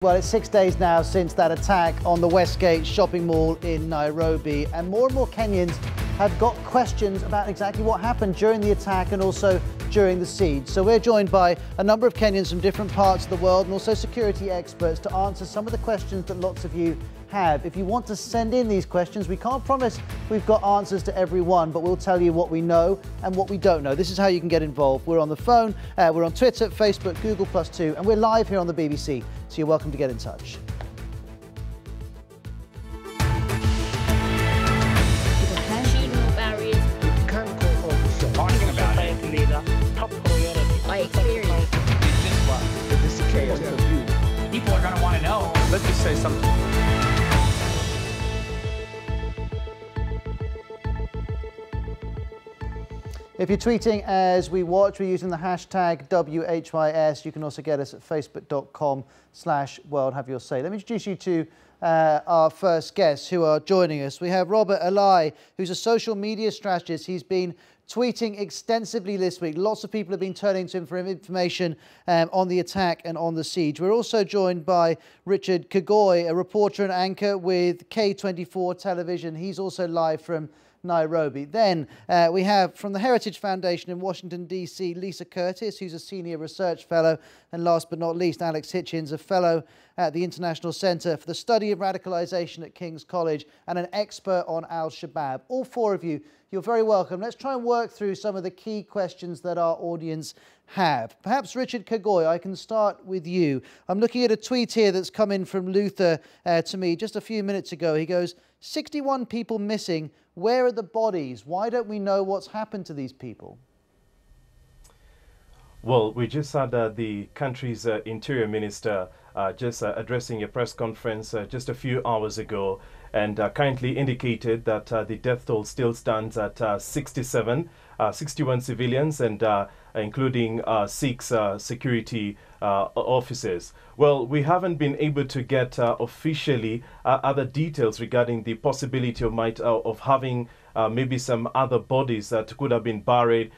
Well, it's 6 days now since that attack on the Westgate shopping mall in Nairobi, and more Kenyans have got questions about exactly what happened during the attack and also during the siege. So we're joined by a number of Kenyans from different parts of the world and also security experts to answer some of the questions that lots of you have. If you want to send in these questions, we can't promise we've got answers to every one, but we'll tell you what we know and what we don't know. This is how you can get involved. We're on the phone, we're on Twitter, Facebook, Google +2, and we're live here on the BBC, so you're welcome to get in touch. People are going to want to know. Let's just say something. If you're tweeting as we watch, we're using the hashtag WHYS. You can also get us at facebook.com/world have your say. Let me introduce you to our first guests who are joining us. We have Robert Alai, who's a social media strategist. He's been tweeting extensively this week. Lots of people have been turning to him for information on the attack and on the siege. We're also joined by Richard Kagoi, a reporter and anchor with K24 television. He's also live from Nairobi. Then we have from the Heritage Foundation in Washington, D.C., Lisa Curtis, who's a senior research fellow. And last but not least, Alex Hitchens, a fellow at the International Centre for the Study of Radicalisation at King's College and an expert on al-Shabaab. All four of you, you're very welcome. Let's try and work through some of the key questions that our audience have. Perhaps Richard Kagoi, I can start with you. I'm looking at a tweet here that's come in from Luther to me just a few minutes ago. He goes, 61 people missing. Where are the bodies? Why don't we know what's happened to these people? Well, we just had the country's interior minister just addressing a press conference just a few hours ago, and kindly indicated that the death toll still stands at 61 civilians, and including 6 security officers. Well, we haven't been able to get officially other details regarding the possibility of having maybe some other bodies that could have been buried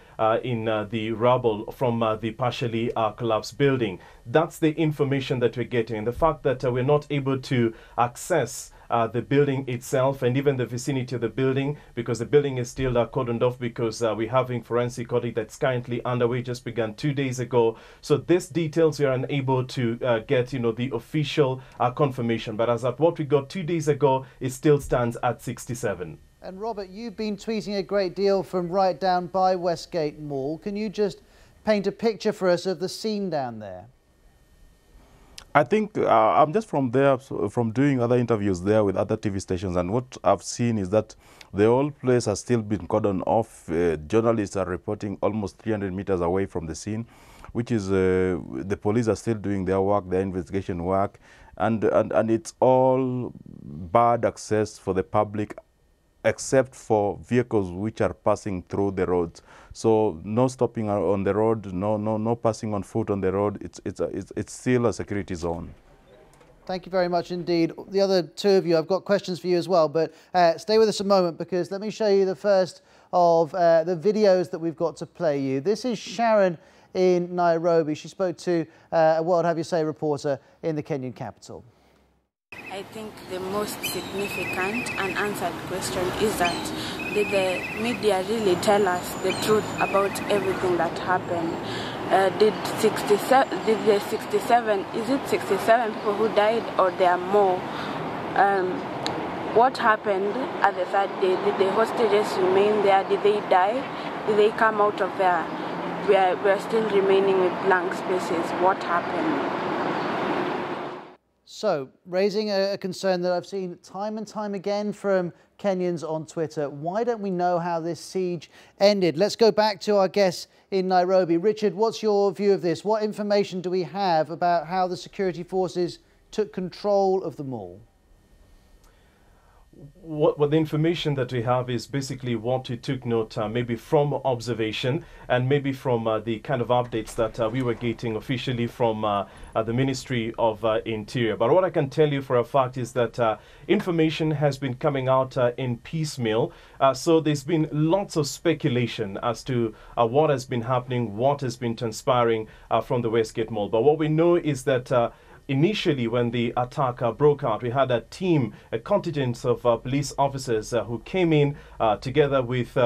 in the rubble from the partially collapsed building. That's the information that we're getting, and the fact that we're not able to access the building itself and even the vicinity of the building, because the building is still cordoned off, because we're having forensic audit that's currently underway, just began 2 days ago. So these details we are unable to get, the official confirmation. But as at what we got 2 days ago, it still stands at 67. And Robert, you've been tweeting a great deal from right down by Westgate Mall. Can you just paint a picture for us of the scene down there? I think I'm just from there, from doing other interviews there with other TV stations, and what I've seen is that the whole place has still been cordoned off. Journalists are reporting almost 300 meters away from the scene, which is the police are still doing their work, their investigation work, and it's all bad access for the public, except for vehicles which are passing through the roads. So no stopping on the road, no passing on foot on the road. It's still a security zone. Thank you very much indeed. The other two of you, I've got questions for you as well, but stay with us a moment, because let me show you the first of the videos that we've got to play you. This is Sharon in Nairobi. She spoke to a World Have You Say reporter in the Kenyan capital. I think the most significant unanswered question is that did the media really tell us the truth about everything that happened? Did the 67, is it 67 people who died, or there are more? What happened at the third day? Did the hostages remain there? Did they die? Did they come out of there? We are still remaining with blank spaces. What happened? So, raising a concern that I've seen time and time again from Kenyans on Twitter. Why don't we know how this siege ended? Let's go back to our guests in Nairobi. Richard, what's your view of this? What information do we have about how the security forces took control of the mall? What the information that we have is basically what we took note maybe from observation, and maybe from the kind of updates that we were getting officially from the Ministry of Interior. But what I can tell you for a fact is that information has been coming out in piecemeal. So there's been lots of speculation as to what has been happening, what has been transpiring from the Westgate Mall. But what we know is that initially, when the attack broke out, we had a team, a contingent of police officers who came in together with,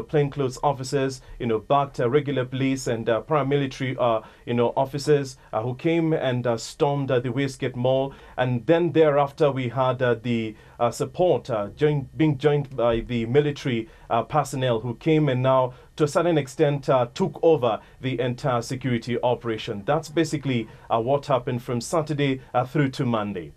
plainclothes officers, backed regular police and paramilitary, officers who came and stormed the Westgate Mall. And then thereafter, we had the support being joined by the military personnel who came and now, to a certain extent, took over the entire security operation. That's basically what happened from Saturday through to Monday.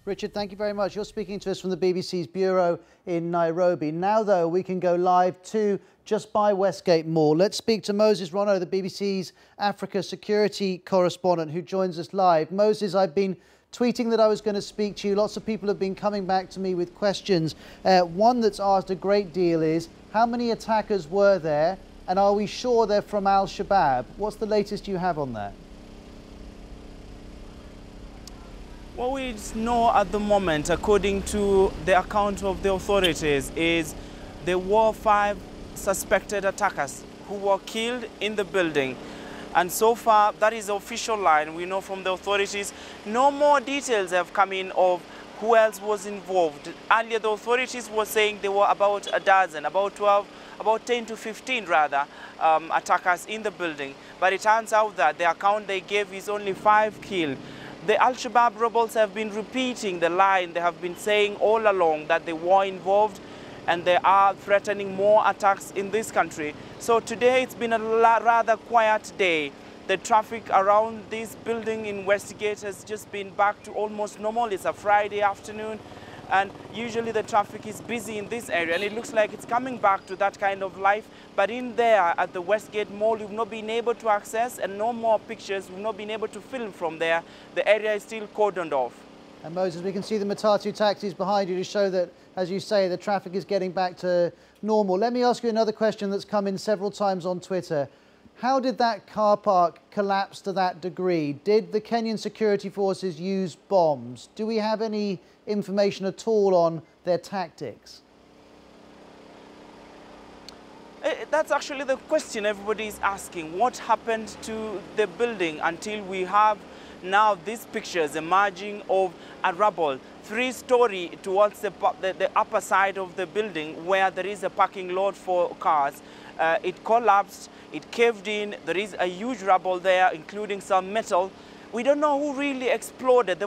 Richard, thank you very much. You're speaking to us from the BBC's bureau in Nairobi. Now, though, we can go live to just by Westgate Mall. Let's speak to Moses Rono, the BBC's Africa security correspondent, who joins us live. Moses, I've been tweeting that I was going to speak to you. Lots of people have been coming back to me with questions. One that's asked a great deal is, how many attackers were there, and are we sure they're from Al-Shabaab? What's the latest you have on that? What we know at the moment, according to the account of the authorities, is there were 5 suspected attackers who were killed in the building. And so far, that is the official line. We know from the authorities, no more details have come in of who else was involved. Earlier, the authorities were saying there were about a dozen, about 12, about 10 to 15 rather, attackers in the building. But it turns out that the account they gave is only 5 killed. The Al-Shabaab rebels have been repeating the line they have been saying all along, that they were involved and they are threatening more attacks in this country. So today it's been a rather quiet day. The traffic around this building in Westgate has just been back to almost normal. It's a Friday afternoon, and usually the traffic is busy in this area, and it looks like it's coming back to that kind of life. But in there at the Westgate Mall, we've not been able to access, and no more pictures, we've not been able to film from there. The area is still cordoned off. And Moses, we can see the Matatu taxis behind you to show that, as you say, the traffic is getting back to normal. Let me ask you another question that's come in several times on Twitter. How did that car park collapse to that degree? Did the Kenyan security forces use bombs? Do we have any information at all on their tactics? That's actually the question everybody is asking. What happened to the building until we have now these pictures emerging of a rubble, 3-story towards the upper side of the building where there is a parking lot for cars. It collapsed, it caved in, there is a huge rubble there, including some metal. We don't know who really exploded,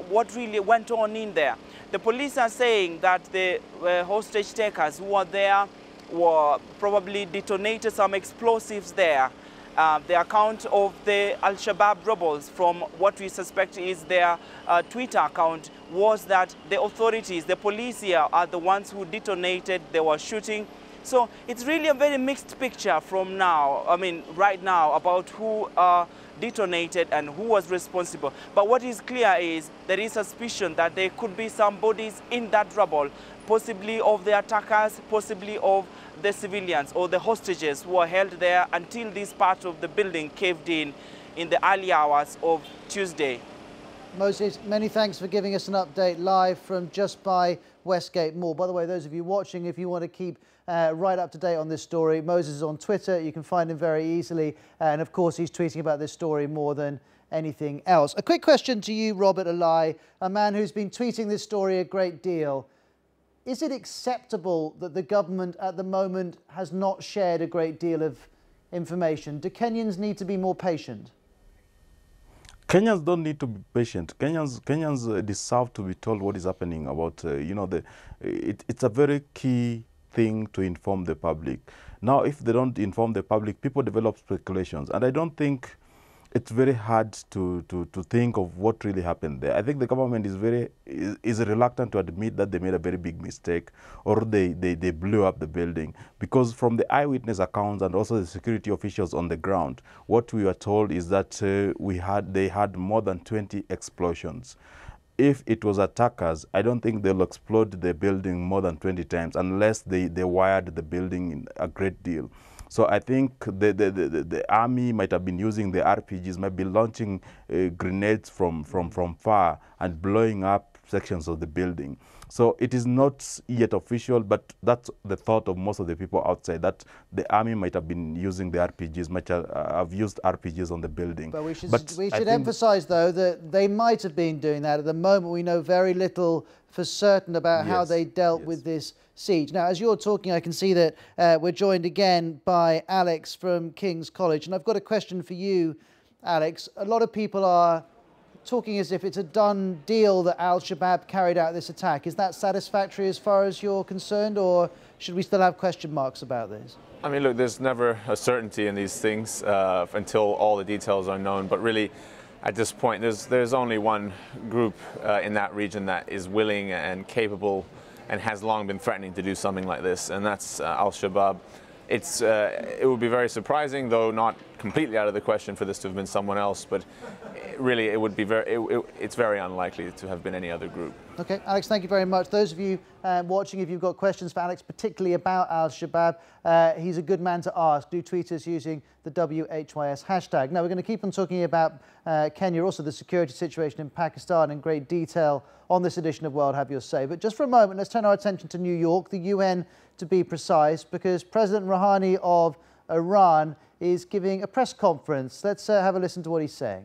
what really went on in there. The police are saying that the hostage takers who were there were probably detonated some explosives there. The account of the Al-Shabaab rebels, from what we suspect is their Twitter account, was that the authorities, the police here, are the ones who detonated, they were shooting. So it's really a very mixed picture from now, right now, about who detonated and who was responsible. But what is clear is there is suspicion that there could be some bodies in that rubble, possibly of the attackers, possibly of the civilians or the hostages who were held there until this part of the building caved in the early hours of Tuesday. Moses, many thanks for giving us an update live from just by Westgate Mall. By the way, those of you watching, if you want to keep right up to date on this story, Moses is on Twitter. You can find him very easily. And of course, he's tweeting about this story more than anything else. A quick question to you, Robert Alai, a man who's been tweeting this story a great deal. Is it acceptable that the government at the moment has not shared a great deal of information? Do Kenyans need to be more patient? Kenyans don't need to be patient. Kenyans deserve to be told what is happening about, it's a very key thing to inform the public. Now, if they don't inform the public, people develop speculations. And I don't think it's very hard to think of what really happened there. I think the government is reluctant to admit that they made a very big mistake, or they blew up the building. Because from the eyewitness accounts and also the security officials on the ground, what we were told is that they had more than 20 explosions. If it was attackers, I don't think they'll explode the building more than 20 times unless they wired the building in a great deal. So I think the army might have been using the RPGs, might be launching grenades from far and blowing up sections of the building. So it is not yet official, but that's the thought of most of the people outside, that the army might have been using the RPGs, might have used RPGs on the building. But we should emphasize, though, that they might have been doing that. At the moment, we know very little for certain about how they dealt with this siege. Now, as you're talking, I can see that we're joined again by Alex from King's College. And I've got a question for you, Alex. A lot of people are talking as if it's a done deal that Al-Shabaab carried out this attack. Is that satisfactory as far as you're concerned, or should we still have question marks about this? I mean, look, there's never a certainty in these things until all the details are known. But really, at this point, there's only one group in that region that is willing and capable and has long been threatening to do something like this, and that's Al-Shabaab. It would be very surprising, though not completely out of the question, for this to have been someone else, but really it would be it's very unlikely to have been any other group. Okay, Alex, thank you very much. Those of you watching, if you've got questions for Alex, particularly about Al-Shabaab, he's a good man to ask. Do tweet us using the WHYS hashtag. Now, we're going to keep on talking about Kenya, also the security situation in Pakistan in great detail on this edition of World Have Your Say. But just for a moment, let's turn our attention to New York, the UN to be precise, because President Rouhani of Iran is giving a press conference. Let's have a listen to what he's saying.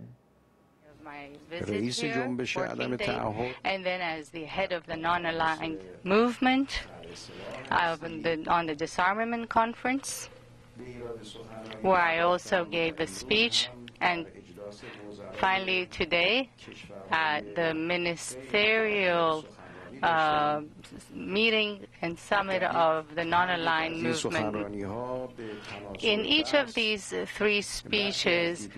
My visit here, working day, and then as the head of the non-aligned movement on the disarmament conference, where I also gave a speech, and finally today at the ministerial meeting and summit of the non-aligned movement. In each of these three speeches,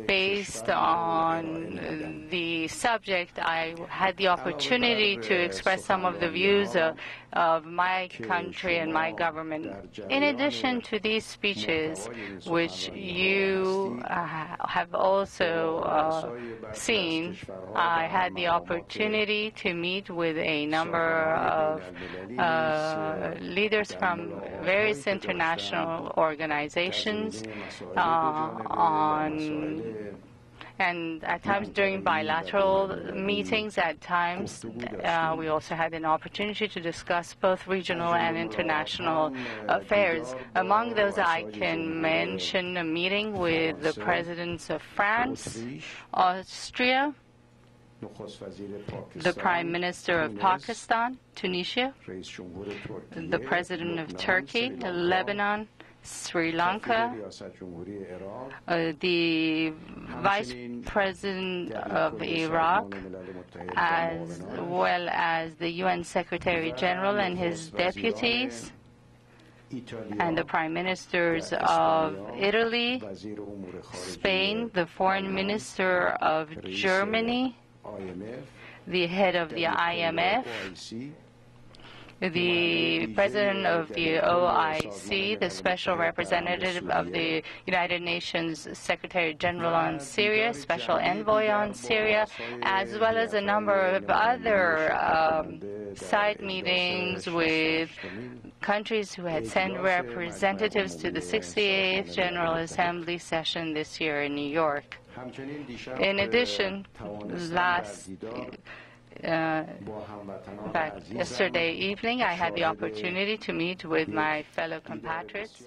based on the subject, I had the opportunity to express some of the views of my country and my government. In addition to these speeches, which you have also seen, I had the opportunity to meet with a number of leaders from various international organizations and at times during bilateral meetings, at times we also had an opportunity to discuss both regional and international affairs. Among those, I can mention a meeting with the presidents of France, Austria, the Prime Minister of Pakistan, Tunisia, the President of Turkey, Lebanon, Sri Lanka, the Vice President of Iraq, as well as the UN Secretary General and his deputies, and the Prime Ministers of Italy, Spain, the Foreign Minister of Germany, the head of the IMF, the President of the OIC, the Special Representative of the United Nations Secretary General on Syria, Special Envoy on Syria, as well as a number of other side meetings with countries who had sent representatives to the 68th General Assembly session this year in New York. In addition, yesterday evening, I had the opportunity to meet with my fellow compatriots.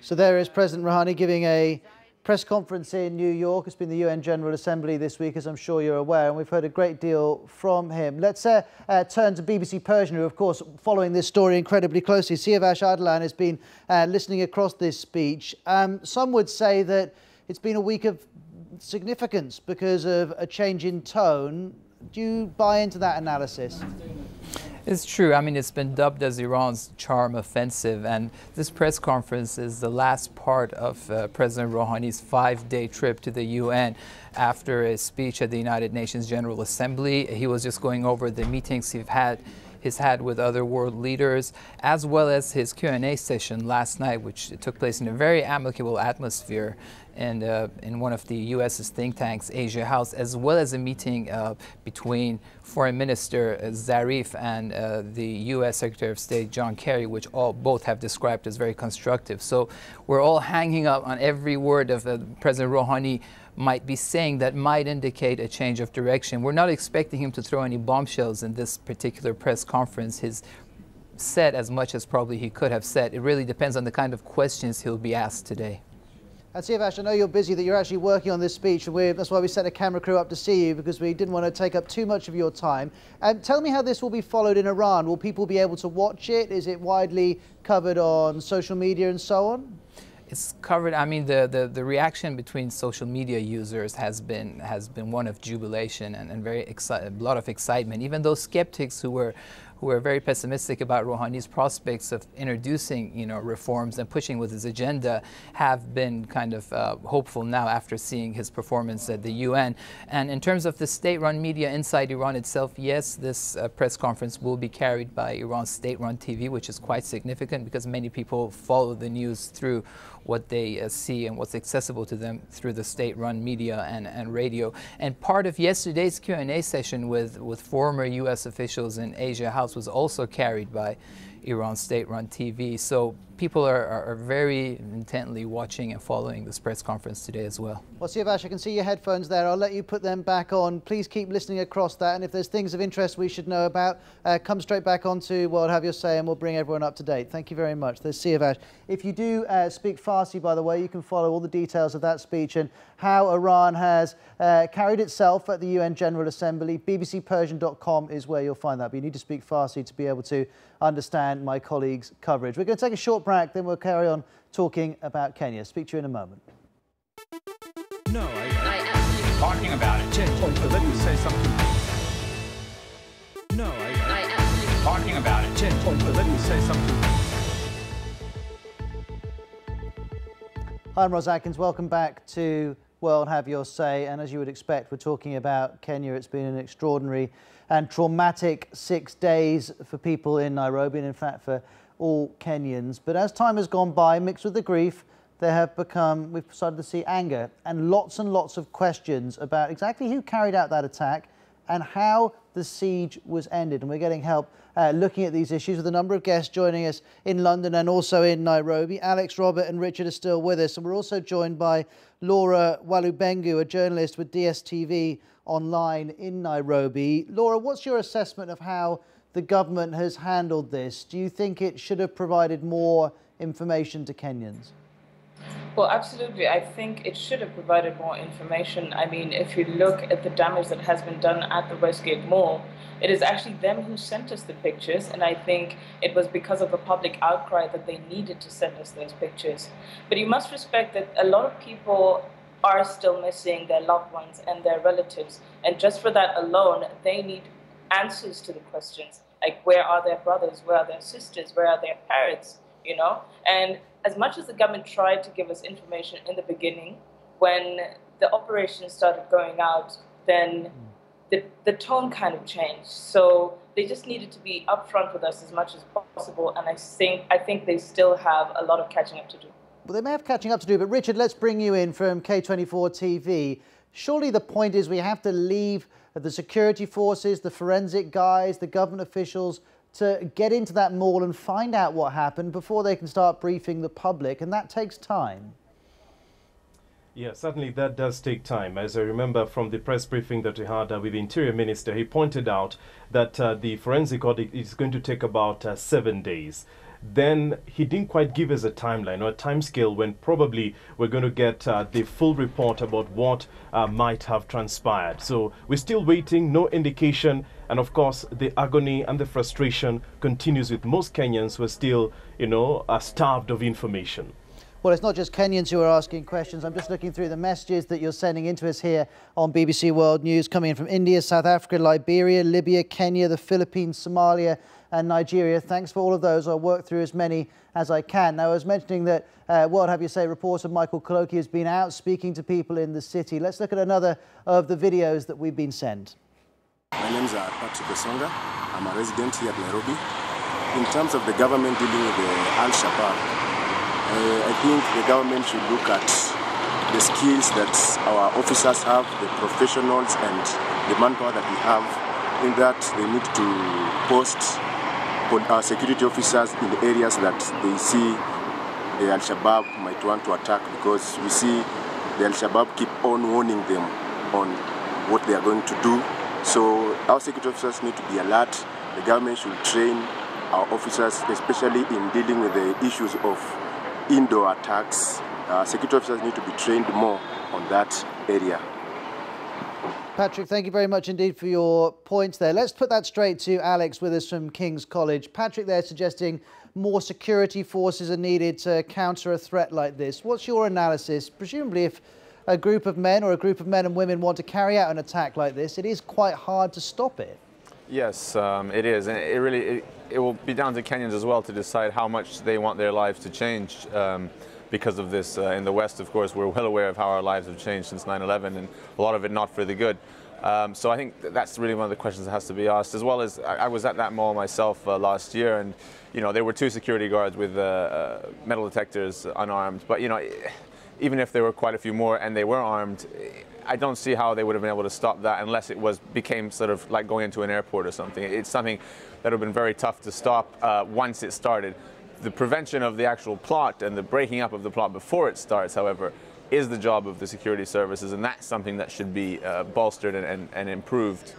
So there is President Rouhani giving a press conference in New York. It's been the UN General Assembly this week, as I'm sure you're aware, and we've heard a great deal from him. Let's turn to BBC Persian, who, of course, following this story incredibly closely. Siavash Ardalan has been listening across this speech. Some would say that it's been a week of significance because of a change in tone. Do you buy into that analysis? It's true. I mean, it's been dubbed as Iran's charm offensive, and this press conference is the last part of President Rouhani's 5-day trip to the UN. After a speech at the United Nations General Assembly, he was just going over the meetings he's had with other world leaders, as well as his Q&A session last night, which took place in a very amicable atmosphere in one of the U.S.'s think tanks, Asia House, as well as a meeting between Foreign Minister Zarif and the U.S. Secretary of State John Kerry, which both have described as very constructive. So we're all hanging up on every word of President Rouhani might be saying that might indicate a change of direction. We're not expecting him to throw any bombshells in this particular press conference. He's said as much as probably he could have said. It really depends on the kind of questions he'll be asked today. And Siavash, I know you're busy, that you're actually working on this speech, and that's why we sent a camera crew up to see you, because we didn't want to take up too much of your time. Tell me how this will be followed in Iran. Will people be able to watch it? Is it widely covered on social media and so on? It's covered. I mean, the reaction between social media users has been one of jubilation and a lot of excitement. Even those skeptics who were very pessimistic about Rouhani's prospects of introducing, reforms and pushing with his agenda, have been kind of hopeful now after seeing his performance at the UN. And in terms of the state-run media inside Iran itself, yes, this press conference will be carried by Iran's state-run TV, which is quite significant because many people follow the news through what they see and what's accessible to them through the state-run media and radio. And part of yesterday's Q&A session with former U.S. officials in Asia House was also carried by Iran's state-run TV. So people are very intently watching and following this press conference today as well. Well, Siavash, I can see your headphones there. I'll let you put them back on. Please keep listening across that. And if there's things of interest we should know about, come straight back onto World Have Your Say, and we'll bring everyone up to date. Thank you very much. There's Siavash. If you do speak Farsi, by the way, you can follow all the details of that speech and how Iran has carried itself at the UN General Assembly. BBCPersian.com is where you'll find that. But you need to speak Farsi to be able to understand my colleagues' coverage. We're going to take a short break, then we'll carry on talking about Kenya. Speak to you in a moment. No, I actually talking about it. Let me say something. No, I actually talking about it. Let me say something. Hi, I'm Roz Atkins. Welcome back to World Have Your Say. And as you would expect, we're talking about Kenya. It's been an extraordinary and traumatic 6 days for people in Nairobi, and in fact for all Kenyans. But as time has gone by, mixed with the grief, we've started to see anger and lots of questions about exactly who carried out that attack and how the siege was ended. And we're getting help looking at these issues with a number of guests joining us in London and also in Nairobi. Alex, Robert and Richard are still with us. And we're also joined by Laura Walubengu, a journalist with DSTV online in Nairobi. Laura, what's your assessment of how the government has handled this? Do you think it should have provided more information to Kenyans? Well, absolutely. I think it should have provided more information. I mean, if you look at the damage that has been done at the Westgate Mall, it is actually them who sent us the pictures, and I think it was because of the public outcry that they needed to send us those pictures. But you must respect that a lot of people are still missing their loved ones and their relatives, and just for that alone, they need answers to the questions, like where are their brothers, where are their sisters, where are their parents, And as much as the government tried to give us information in the beginning, when the operation started going out, then the tone kind of changed. So they just needed to be upfront with us as much as possible, and I think they still have a lot of catching up to do. Well, they may have catching up to do, but Richard, let's bring you in from K24 TV. Surely the point is we have to leave the security forces, the forensic guys, the government officials to get into that mall and find out what happened before they can start briefing the public, and that takes time. Yeah, certainly that does take time. As I remember from the press briefing that we had with the Interior Minister, he pointed out that the forensic audit is going to take about 7 days. Then he didn't quite give us a timeline or a timescale when probably we're going to get the full report about what might have transpired. So we're still waiting, no indication. And of course, the agony and the frustration continues with most Kenyans who are still, starved of information. Well, it's not just Kenyans who are asking questions. I'm just looking through the messages that you're sending into us here on BBC World News, coming in from India, South Africa, Liberia, Libya, Kenya, the Philippines, Somalia and Nigeria. Thanks for all of those. I'll work through as many as I can. Now, I was mentioning that World Have You Say reporter Michael Koloki has been out speaking to people in the city. Let's look at another of the videos that we've been sent. My name is Patrick Osonga. I'm a resident here at Nairobi. In terms of the government dealing with the Al-Shabaab, I think the government should look at the skills that our officers have, the professionals and the manpower that we have, in that they need to post our security officers in the areas that they see the Al-Shabaab might want to attack, because we see the Al-Shabaab keep on warning them on what they are going to do. So our security officers need to be alert. The government should train our officers, especially in dealing with the issues of indoor attacks. Security officers need to be trained more on that area. Patrick, thank you very much indeed for your points there. Let's put that straight to Alex with us from King's College. Patrick there suggesting more security forces are needed to counter a threat like this. What's your analysis? Presumably if a group of men or a group of men and women want to carry out an attack like this, it is quite hard to stop it. Yes, it is. And it will be down to Kenyans as well to decide how much they want their lives to change because of this. In the West, of course, we're well aware of how our lives have changed since 9/11, and a lot of it not for the good. So I think that's really one of the questions that has to be asked, as well as I was at that mall myself last year, and there were 2 security guards with metal detectors, unarmed. But even if there were quite a few more and they were armed, I don't see how they would have been able to stop that unless it became sort of like going into an airport or something. It's something that would have been very tough to stop once it started. The prevention of the actual plot and the breaking up of the plot before it starts, however, is the job of the security services, and that's something that should be bolstered and improved.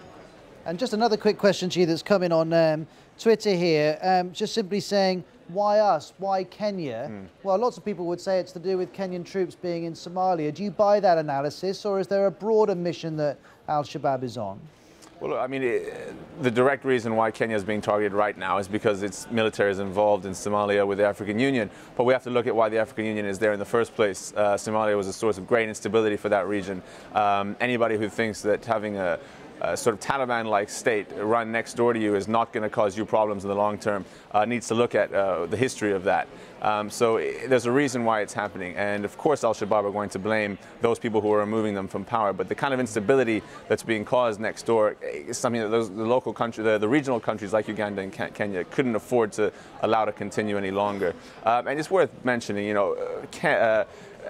And just another quick question to you that's coming on Twitter here, just simply saying, why us? Why Kenya? Well, lots of people would say it's to do with Kenyan troops being in Somalia. Do you buy that analysis, or is there a broader mission that Al-Shabaab is on? Well, I mean, the direct reason why Kenya is being targeted right now is because its military is involved in Somalia with the African Union. But we have to look at why the African Union is there in the first place. Somalia was a source of great instability for that region. Anybody who thinks that having a sort of Taliban-like state run next door to you is not going to cause you problems in the long term needs to look at the history of that. So there's a reason why it's happening, and of course Al-Shabaab are going to blame those people who are removing them from power, but the kind of instability that's being caused next door is something that the local country, the regional countries like Uganda and Kenya couldn't afford to allow to continue any longer. And it's worth mentioning,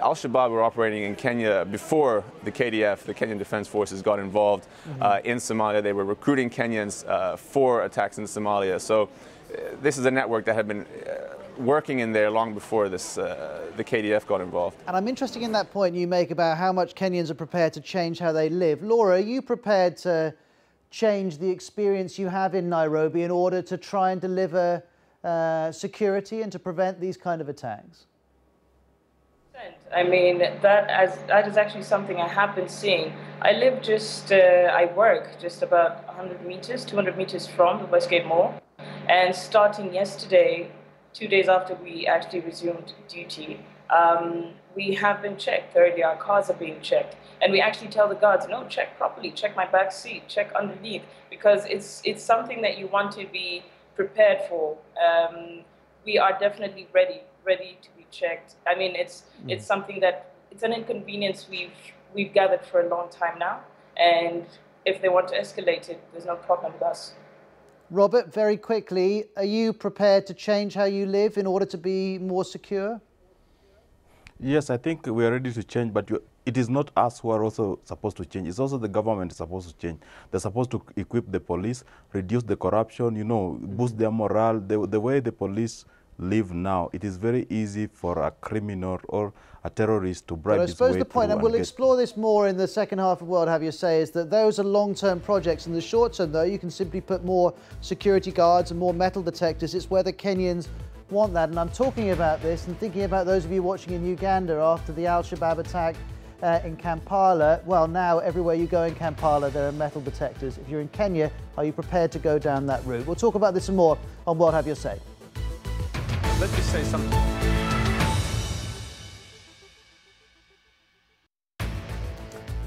Al-Shabaab were operating in Kenya before the KDF, the Kenyan Defense Forces, got involved in Somalia. They were recruiting Kenyans for attacks in Somalia. So this is a network that had been working in there long before the KDF got involved. And I'm interested in that point you make about how much Kenyans are prepared to change how they live. Laura, are you prepared to change the experience you have in Nairobi in order to try and deliver security and to prevent these kind of attacks? I mean, that is actually something I have been seeing. I live I work just about 100 meters, 200 meters from the Westgate Mall. And starting yesterday, 2 days after we actually resumed duty, we have been checked thoroughly. Our cars are being checked. And we actually tell the guards, no, check properly, check my back seat, check underneath, because it's something that you want to be prepared for. We are definitely ready to be checked. I mean, it's something that, it's an inconvenience we've gathered for a long time now, and if they want to escalate it, there's no problem with us. Robert, very quickly, are you prepared to change how you live in order to be more secure? Yes, I think we are ready to change, but it is not us who are also supposed to change. It's also the government is supposed to change. They're supposed to equip the police, reduce the corruption, boost their morale. The way the police live now, it is very easy for a criminal or a terrorist to bribe his way. I suppose the point, and we'll explore this more in the second half of World Have Your Say, is that those are long-term projects. In the short term, though, you can simply put more security guards and more metal detectors. It's whether Kenyans want that. And I'm talking about this and thinking about those of you watching in Uganda after the Al-Shabaab attack in Kampala. Well, now everywhere you go in Kampala, there are metal detectors. If you're in Kenya, are you prepared to go down that route? We'll talk about this and more on World Have Your Say. Let me say something.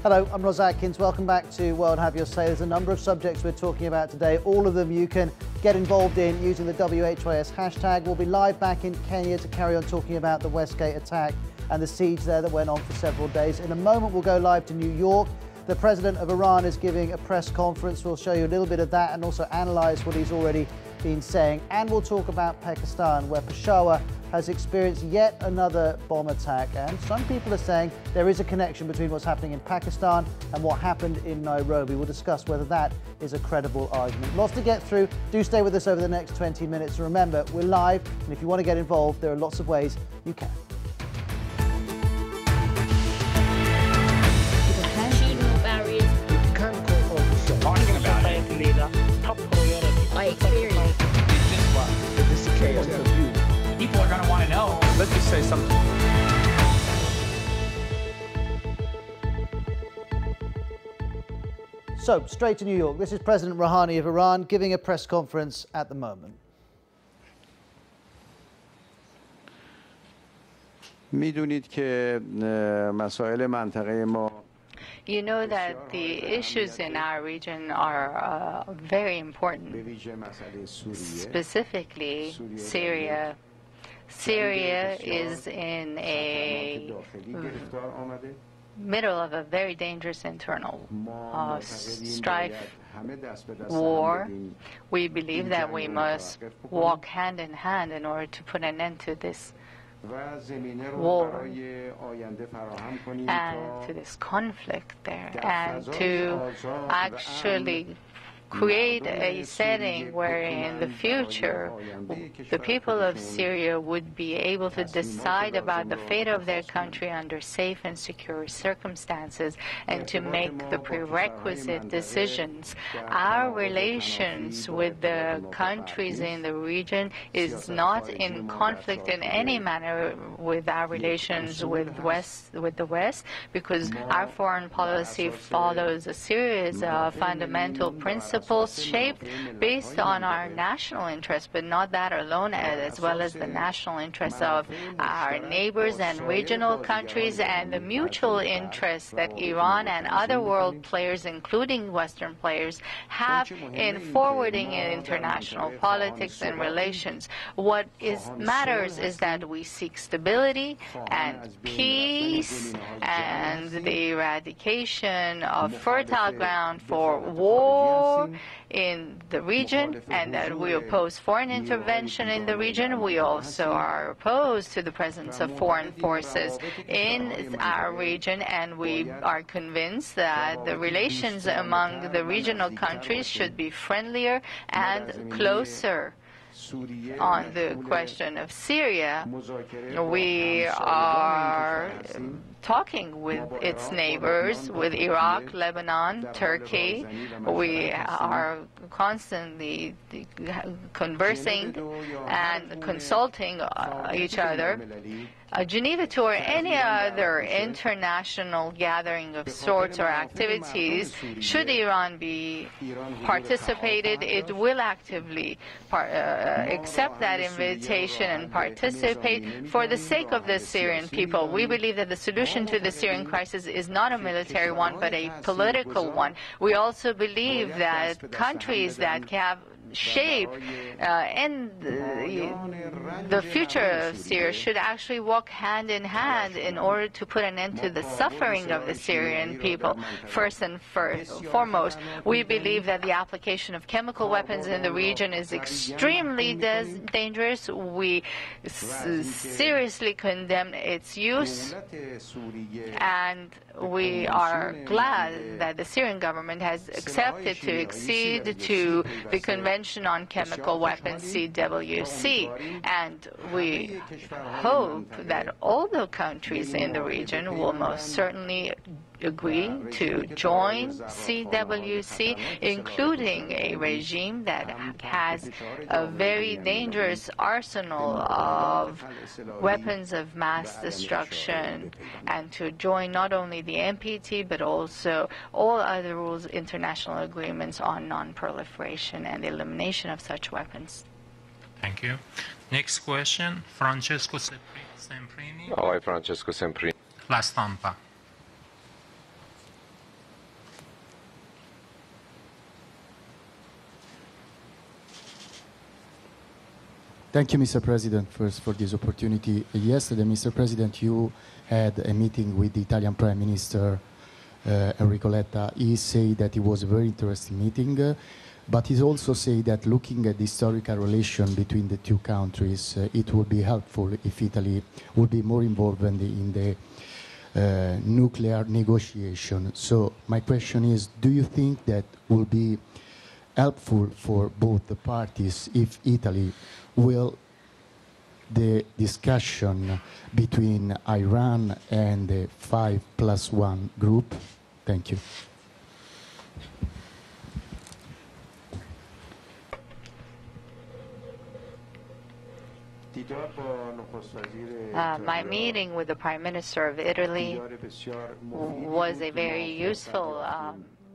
Hello, I'm Ros Atkins. Welcome back to World Have Your Say. There's a number of subjects we're talking about today. All of them you can get involved in using the WHYS hashtag. We'll be live back in Kenya to carry on talking about the Westgate attack and the siege there that went on for several days. In a moment, we'll go live to New York. The president of Iran is giving a press conference. We'll show you a little bit of that and also analyse what he's already been saying. And we'll talk about Pakistan, where Peshawar has experienced yet another bomb attack, and some people are saying there is a connection between what's happening in Pakistan and what happened in Nairobi. We'll discuss whether that is a credible argument. Lots to get through. Do stay with us over the next 20 minutes. Remember, we're live, and if you want to get involved, there are lots of ways you can. Talking about it. Top priority. I experience. This is chaos. People are going to want to know. Let's just say something. So, straight to New York. This is President Rouhani of Iran giving a press conference at the moment. میدونید که مسائل منطقه ما You know that the issues in our region are very important, specifically Syria. Syria is in a middle of a very dangerous internal strife, war. We believe that we must walk hand in hand in order to put an end to this war and to this conflict there, and to actually create a setting where in the future the people of Syria would be able to decide about the fate of their country under safe and secure circumstances and to make the prerequisite decisions. Our relations with the countries in the region is not in conflict in any manner with our relations with the West, because our foreign policy follows a series of fundamental principles shaped based on our national interests, but not that alone, as well as the national interests of our neighbors and regional countries, and the mutual interests that Iran and other world players, including Western players, have in forwarding in international politics and relations. What matters is that we seek stability and peace and the eradication of fertile ground for war in the region, and that we oppose foreign intervention in the region. We also are opposed to the presence of foreign forces in our region, and we are convinced that the relations among the regional countries should be friendlier and closer. On the question of Syria, we are talking with its neighbors, with Iraq, Lebanon, Turkey. We are constantly conversing and consulting each other. Geneva II or any other international gathering of sorts or activities, should Iran be participated, it will actively accept that invitation and participate for the sake of the Syrian people. We believe that the solution to the Syrian crisis is not a military one, but a political one. We also believe that countries that have shape and the future of Syria should actually walk hand in hand in order to put an end to the suffering of the Syrian people. First and foremost, we believe that the application of chemical weapons in the region is extremely dangerous. We seriously condemn its use, and we are glad that the Syrian government has accepted to accede to the Convention on Chemical Weapons, CWC, and we hope that all the countries in the region will most certainly agree to join CWC, including a regime that has a very dangerous arsenal of weapons of mass destruction, and to join not only the NPT but also all other rules, international agreements on non-proliferation and the elimination of such weapons. Thank you. Next question, Francesco Semprini. Hi, Francesco Semprini. La Stampa. Thank you, Mr. President, first for this opportunity. Yesterday, Mr. President, you had a meeting with the Italian Prime Minister Enrico Letta, he said that it was a very interesting meeting, but he also said that looking at the historical relation between the two countries, it would be helpful if Italy would be more involved in the nuclear negotiation. So my question is, do you think that will be helpful for both the parties if Italy will the discussion between Iran and the 5+1 group? Thank you. My meeting with the Prime Minister of Italy was a very useful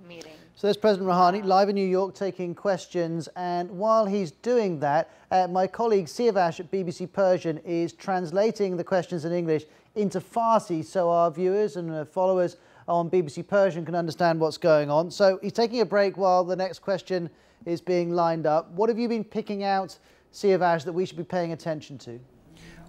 meeting. So there's President Rouhani live in New York taking questions, and while he's doing that, my colleague Siavash at BBC Persian is translating the questions in English into Farsi so our viewers and followers on BBC Persian can understand what's going on. So he's taking a break while the next question is being lined up. What have you been picking out, Siavash, that we should be paying attention to?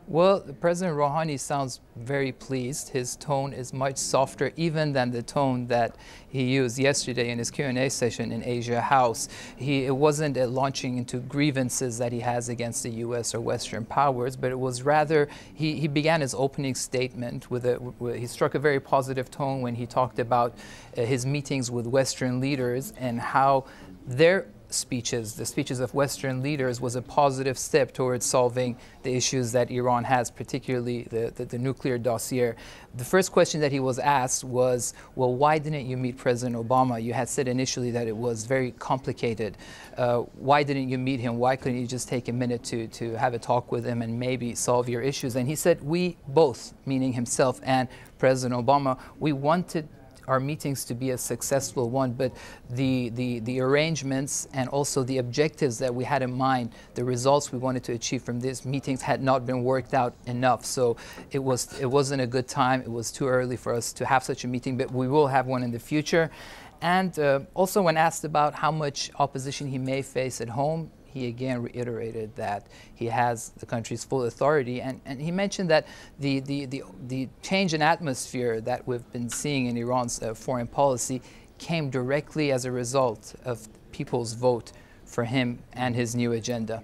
Well, President Rouhani sounds very pleased. His tone is much softer even than the tone that he used yesterday in his Q&A session in Asia House. It wasn't launching into grievances that he has against the U.S. or Western powers, but it was rather, he began his opening statement with he struck a very positive tone when he talked about his meetings with Western leaders and how their speeches, the speeches of Western leaders, was a positive step towards solving the issues that Iran has, particularly the nuclear dossier. The first question that he was asked was, well, why didn't you meet President Obama? You had said initially that it was very complicated. Why didn't you meet him? Why couldn't you just take a minute to have a talk with him and maybe solve your issues? And he said, we both, meaning himself and President Obama, we wanted our meetings to be a successful one, but the arrangements and also the objectives that we had in mind, the results we wanted to achieve from these meetings had not been worked out enough. So it wasn't a good time. It was too early for us to have such a meeting, but we will have one in the future. And also when asked about how much opposition he may face at home, he again reiterated that he has the country's full authority, and he mentioned that the change in atmosphere that we've been seeing in Iran's foreign policy came directly as a result of people's vote for him and his new agenda.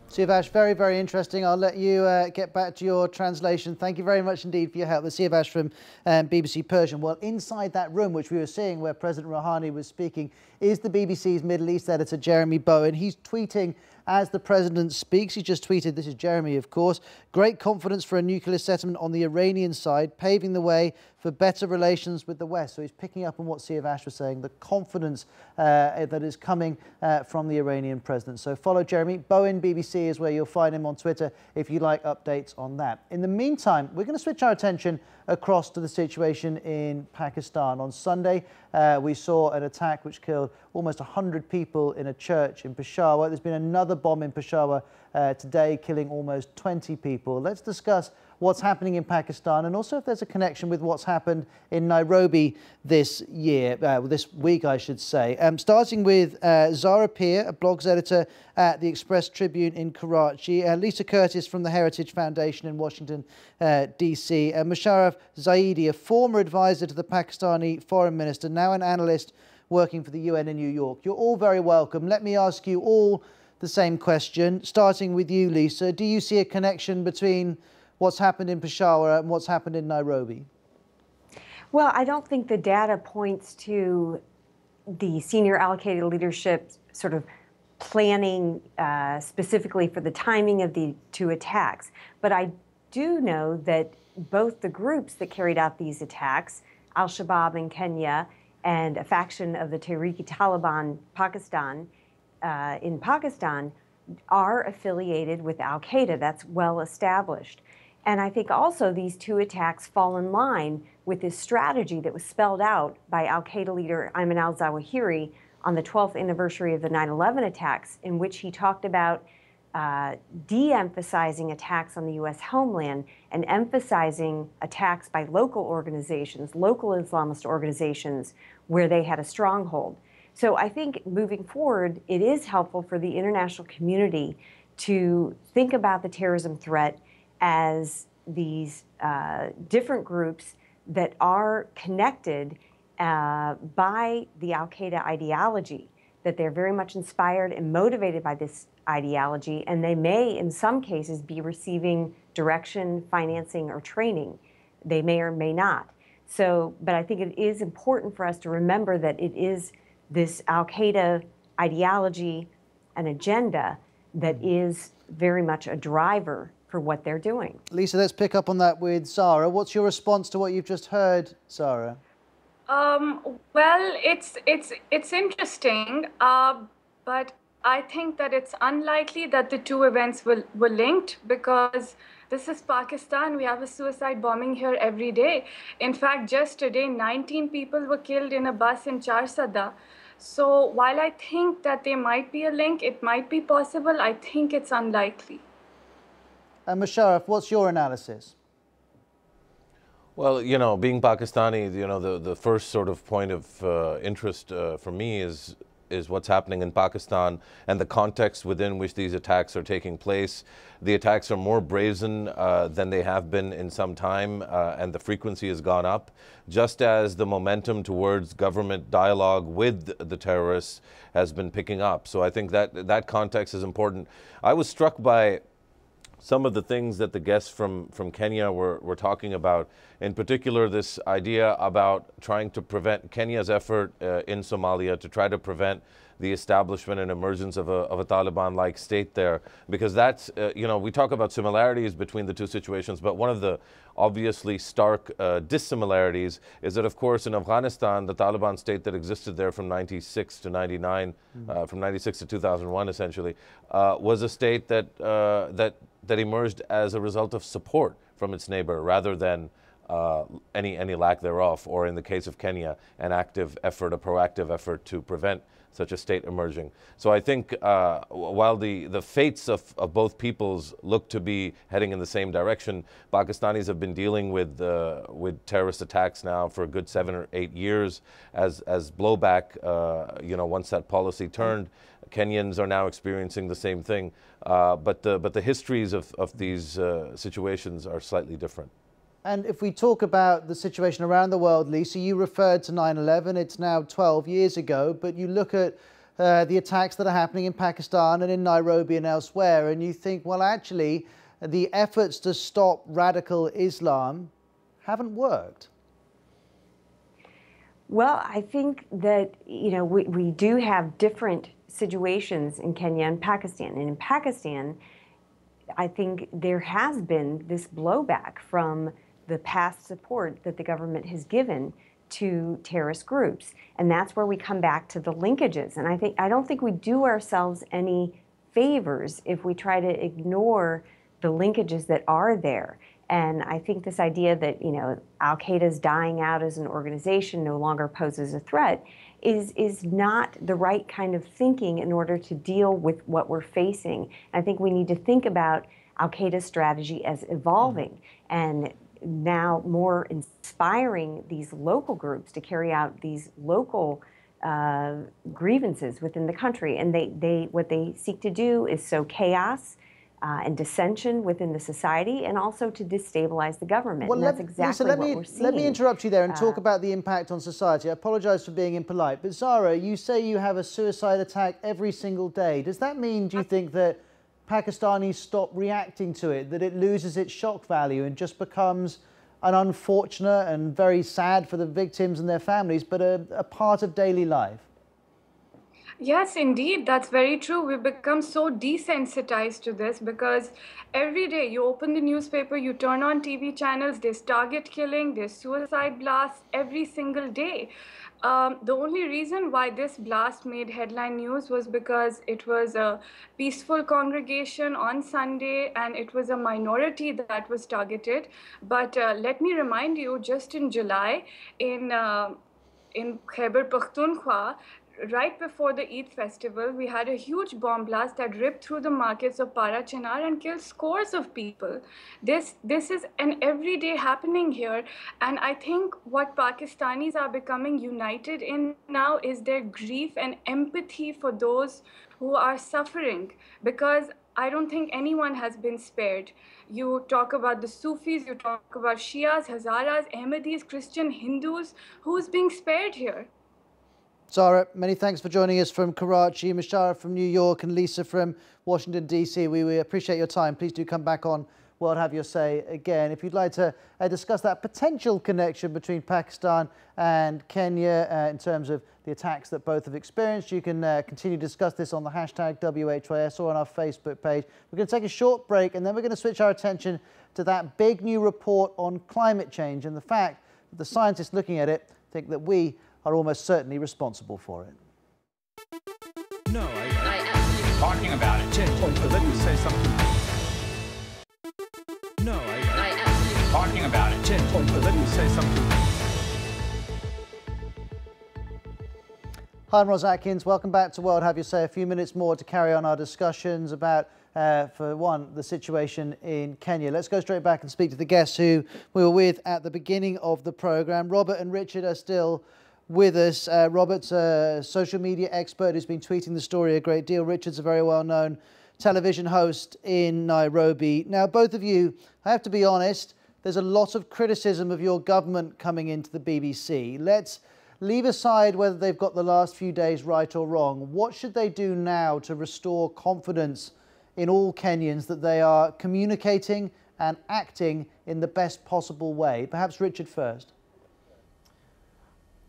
Siavash, very, very interesting. I'll let you get back to your translation. Thank you very much indeed for your help. The Siavash from BBC Persian. Well, inside that room, which we were seeing where President Rouhani was speaking, is the BBC's Middle East editor, Jeremy Bowen. He's tweeting as the president speaks. He just tweeted, this is Jeremy, of course, great confidence for a nuclear settlement on the Iranian side, paving the way for better relations with the West. So he's picking up on what Siavash was saying, the confidence that is coming from the Iranian president. So follow Jeremy. Bowen BBC is where you'll find him on Twitter if you'd like updates on that. In the meantime, we're going to switch our attention across to the situation in Pakistan. On Sunday, we saw an attack which killed almost 100 people in a church in Peshawar. There's been another bomb in Peshawar today, killing almost 20 people. Let's discuss what's happening in Pakistan and also if there's a connection with what's happened in Nairobi this week, I should say. Starting with Zara Peer, a blogs editor at the Express Tribune in Karachi, Lisa Curtis from the Heritage Foundation in Washington, D.C., and Musharraf Zaidi, a former advisor to the Pakistani foreign minister, now an analyst working for the UN in New York. You're all very welcome. Let me ask you all the same question, starting with you, Lisa. Do you see a connection between what's happened in Peshawar and what's happened in Nairobi? Well, I don't think the data points to the senior allocated leadership sort of planning specifically for the timing of the two attacks. But I do know that both the groups that carried out these attacks, Al-Shabaab in Kenya and a faction of the Tehrik-i-Taliban in Pakistan, are affiliated with Al-Qaeda. That's well established. And I think also these two attacks fall in line with this strategy that was spelled out by Al-Qaeda leader Ayman al-Zawahiri on the 12th anniversary of the 9/11 attacks, in which he talked about de-emphasizing attacks on the U.S. homeland and emphasizing attacks by local organizations, local Islamist organizations, where they had a stronghold. So I think moving forward, it is helpful for the international community to think about the terrorism threat as these different groups that are connected by the al-Qaeda ideology, that they're very much inspired and motivated by this ideology, and they may, in some cases, be receiving direction, financing, or training. They may or may not. So, but I think it is important for us to remember that it is this al-Qaeda ideology and agenda that is very much a driver for what they're doing. Lisa, let's pick up on that with Sarah. What's your response to what you've just heard, Sarah? Well, it's interesting, but I think that it's unlikely that the two events were linked, because this is Pakistan. We have a suicide bombing here every day. In fact, just today, 19 people were killed in a bus in Charsada. So while I think that there might be a link, it might be possible, I think it's unlikely. And Musharraf, what's your analysis? Well, you know, being Pakistani, you know, the first sort of point of interest for me is what's happening in Pakistan and the context within which these attacks are taking place. The attacks are more brazen than they have been in some time, and the frequency has gone up, just as the momentum towards government dialogue with the terrorists has been picking up. So I think that context is important. I was struck by some of the things that the guests from Kenya were talking about, in particular this idea about trying to prevent Kenya's effort in Somalia to try to prevent the establishment and emergence of a Taliban-like state there. Because that's, you know, we talk about similarities between the two situations, but one of the obviously stark dissimilarities is that, of course, in Afghanistan, the Taliban state that existed there from 96 to 99, from 96 to 2001 essentially, was a state that emerged as a result of support from its neighbor rather than any lack thereof, or in the case of Kenya, an active effort, a proactive effort to prevent such a state emerging. So I think while the fates of both peoples look to be heading in the same direction, Pakistanis have been dealing with terrorist attacks now for a good 7 or 8 years as blowback, you know, once that policy turned. Kenyans are now experiencing the same thing, but the histories of these situations are slightly different. And if we talk about the situation around the world, Lisa, you referred to 9/11. It's now 12 years ago, but you look at the attacks that are happening in Pakistan and in Nairobi and elsewhere, and you think, well, actually, the efforts to stop radical Islam haven't worked. Well, I think that, you know, we do have different situations in Kenya and Pakistan. And in Pakistan, I think there has been this blowback from the past support that the government has given to terrorist groups. And that's where we come back to the linkages. And I don't think we do ourselves any favors if we try to ignore the linkages that are there. And I think this idea that, you know, al-Qaeda's dying out as an organization no longer poses a threat is not the right kind of thinking in order to deal with what we're facing. I think we need to think about al-Qaeda's strategy as evolving and now more inspiring these local groups to carry out these local grievances within the country. And what they seek to do is sow chaos and dissension within the society, and also to destabilize the government. Well, and that's exactly Lisa, what we're seeing. Let me interrupt you there and talk about the impact on society. I apologize for being impolite, but Zara, you say you have a suicide attack every single day. Does that mean, do you think, that Pakistanis stop reacting to it, that it loses its shock value and just becomes an unfortunate and very sad for the victims and their families, but a part of daily life? Yes, indeed, that's very true. We've become so desensitized to this because every day you open the newspaper, you turn on TV channels, there's target killing, there's suicide blasts every single day. The only reason why this blast made headline news was because it was a peaceful congregation on Sunday and it was a minority that was targeted. But let me remind you, just in July, in Khyber Pakhtunkhwa, right before the Eid festival, we had a huge bomb blast that ripped through the markets of Para Chinar and killed scores of people. This is an everyday happening here. And I think what Pakistanis are becoming united in now is their grief and empathy for those who are suffering. Because I don't think anyone has been spared. You talk about the Sufis, you talk about Shias, Hazaras, Ahmadis, Christian, Hindus. Who's being spared here? Zara, many thanks for joining us from Karachi, Mashara from New York and Lisa from Washington, D.C. We appreciate your time. Please do come back on World Have Your Say again. If you'd like to discuss that potential connection between Pakistan and Kenya in terms of the attacks that both have experienced, you can continue to discuss this on the hashtag WHYS or on our Facebook page. We're going to take a short break and then we're going to switch our attention to that big new report on climate change and the fact that the scientists looking at it think that we are almost certainly responsible for it. No, I absolutely talking about it. Let me say something. No, I absolutely talking about it. Let me say something. Hi, I'm Ros Atkins. Welcome back to World Have Your Say. A few minutes more to carry on our discussions about, for one, the situation in Kenya. Let's go straight back and speak to the guests who we were with at the beginning of the programme. Robert and Richard are still with us. Robert's a social media expert who's been tweeting the story a great deal. Richard's a very well-known television host in Nairobi. Now, both of you, I have to be honest, there's a lot of criticism of your government coming into the BBC. Let's leave aside whether they've got the last few days right or wrong. What should they do now to restore confidence in all Kenyans that they are communicating and acting in the best possible way? Perhaps Richard first.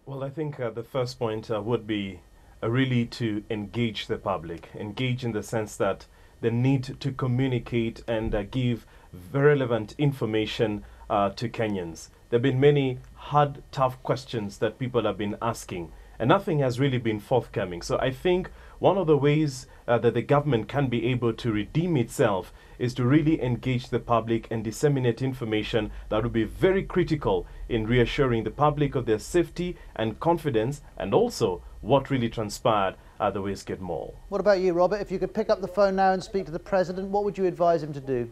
Well, I think the first point would be really to engage the public. Engage in the sense that they need to communicate and give relevant information to Kenyans. There have been many hard, tough questions that people have been asking, and nothing has really been forthcoming. So I think one of the ways that the government can be able to redeem itself is to really engage the public and disseminate information that would be very critical in reassuring the public of their safety and confidence, and also what really transpired at the Westgate Mall. What about you, Robert? If you could pick up the phone now and speak to the President, what would you advise him to do?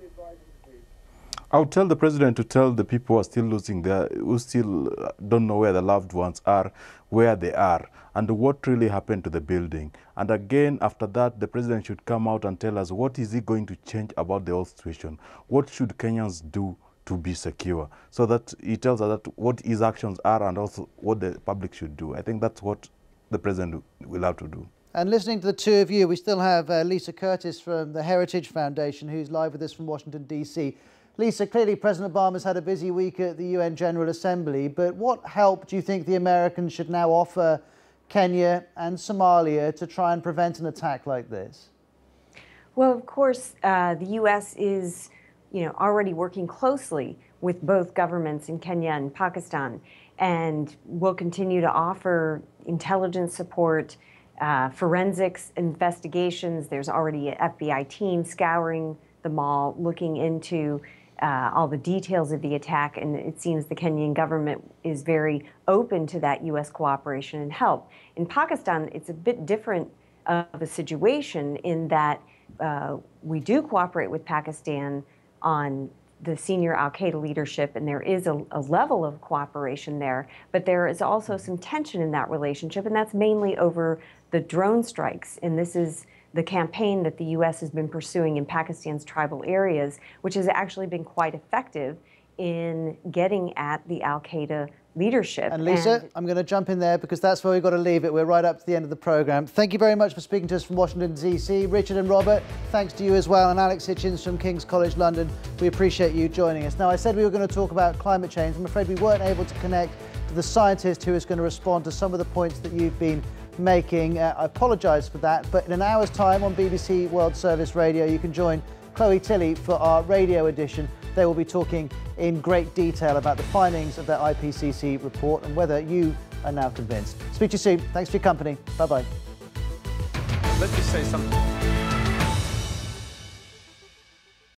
I would tell the President to tell the people who are still losing who still don't know where their loved ones are, where they are, and what really happened to the building. And again, after that, the President should come out and tell us what is he going to change about the whole situation. What should Kenyans do to be secure? So that he tells us that what his actions are and also what the public should do. I think that's what the President will have to do. And listening to the two of you, we still have Lisa Curtis from the Heritage Foundation, who's live with us from Washington, D.C. Lisa, clearly President Obama's had a busy week at the UN General Assembly, but what help do you think the Americans should now offer Kenya and Somalia to try and prevent an attack like this? Well, of course, the U.S. is, already working closely with both governments in Kenya and Pakistan, and will continue to offer intelligence support, forensics investigations. There's already an FBI team scouring the mall, looking into all the details of the attack, and it seems the Kenyan government is very open to that U.S. cooperation and help. In Pakistan, it's a bit different of a situation in that we do cooperate with Pakistan on the senior al-Qaeda leadership, and there is a level of cooperation there, but there is also some tension in that relationship, and that's mainly over the drone strikes, and this is the campaign that the U.S. has been pursuing in Pakistan's tribal areas, which has actually been quite effective in getting at the al-Qaeda leadership. And Lisa, I'm going to jump in there because that's where we've got to leave it. We're right up to the end of the programme. Thank you very much for speaking to us from Washington, D.C. Richard and Robert, thanks to you as well, and Alex Hitchens from King's College London. We appreciate you joining us. Now, I said we were going to talk about climate change. I'm afraid we weren't able to connect to the scientist who is going to respond to some of the points that you've been making. I apologise for that, but in an hour's time on BBC World Service Radio, you can join Chloe Tilley for our radio edition. They will be talking in great detail about the findings of their IPCC report and whether you are now convinced. Speak to you soon. Thanks for your company. Bye-bye. Let me say something.